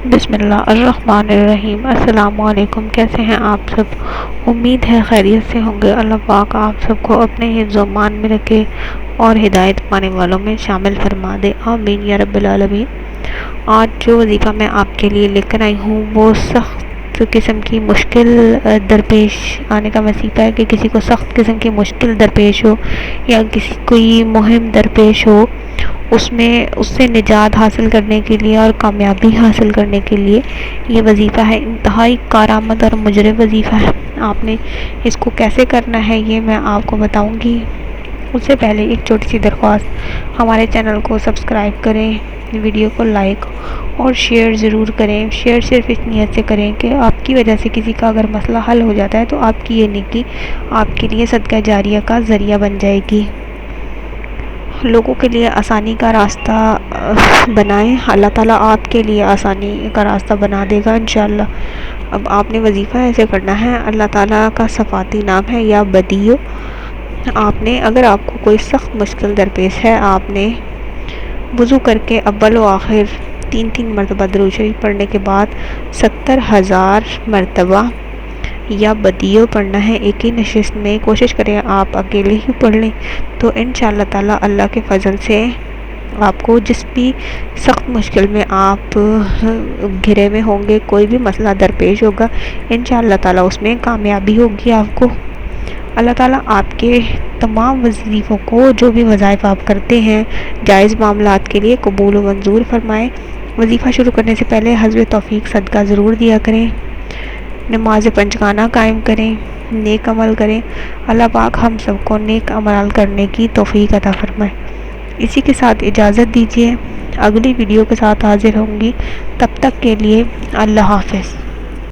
بسم اللہ الرحمن الرحیم۔ السلام علیکم، کیسے ہیں آپ سب؟ امید ہے خیریت سے ہوں گے۔ اللہ پاک آپ سب کو اپنے حفظ و امان میں رکھے اور ہدایت پانے والوں میں شامل فرما دے، آمین یا رب العالمین۔ آج جو وظیفہ میں آپ کے لیے لے کر آئی ہوں وہ سخت قسم کی مشکل درپیش آنے کا وظیفہ ہے کہ کسی کو سخت قسم کی مشکل درپیش ہو یا کسی کوئی مہم درپیش ہو، اس سے نجات حاصل کرنے کے لیے اور کامیابی حاصل کرنے کے لیے یہ وظیفہ ہے۔ انتہائی کارآمد اور مجرب وظیفہ ہے۔ آپ نے اس کو کیسے کرنا ہے یہ میں آپ کو بتاؤں گی۔ اس سے پہلے ایک چھوٹی سی درخواست، ہمارے چینل کو سبسکرائب کریں، ویڈیو کو لائک اور شیئر ضرور کریں۔ شیئر صرف اس نیت سے کریں کہ آپ کی وجہ سے کسی کا اگر مسئلہ حل ہو جاتا ہے تو آپ کی یہ نیکی آپ کے لیے صدقہ جاریہ کا ذریعہ بن جائے گی۔ لوگوں کے لیے آسانی کا راستہ بنائیں، اللہ تعالیٰ آپ کے لیے آسانی کا راستہ بنا دے گا انشاءاللہ۔ اب آپ نے وظیفہ ایسے کرنا ہے، اللہ تعالیٰ کا صفاتی نام ہے یا بدیع۔ اگر آپ کو کوئی سخت مشکل درپیش ہے، آپ نے وضو کر کے اول و آخر 3 مرتبہ درود شریف پڑھنے کے بعد 70,000 مرتبہ یا بدیع پڑھنا ہے ایک ہی نشست میں۔ کوشش کریں آپ اکیلے ہی پڑھ لیں تو انشاءاللہ تعالیٰ اللہ کے فضل سے آپ کو جس بھی سخت مشکل میں آپ گھرے میں ہوں گے، کوئی بھی مسئلہ درپیش ہوگا، انشاءاللہ تعالیٰ اس میں کامیابی ہوگی آپ کو۔ اللہ تعالیٰ آپ کے تمام وظیفوں کو، جو بھی وظائف آپ کرتے ہیں جائز معاملات کے لیے، قبول و منظور فرمائے۔ وظیفہ شروع کرنے سے پہلے حسب توفیق صدقہ ضرور دیا کریں، نماز پنجگانہ قائم کریں، نیک عمل کریں۔ اللہ پاک ہم سب کو نیک عمل کرنے کی توفیق عطا فرمائے۔ اسی کے ساتھ اجازت دیجیے، اگلی ویڈیو کے ساتھ حاضر ہوں گی، تب تک کے لیے اللہ حافظ۔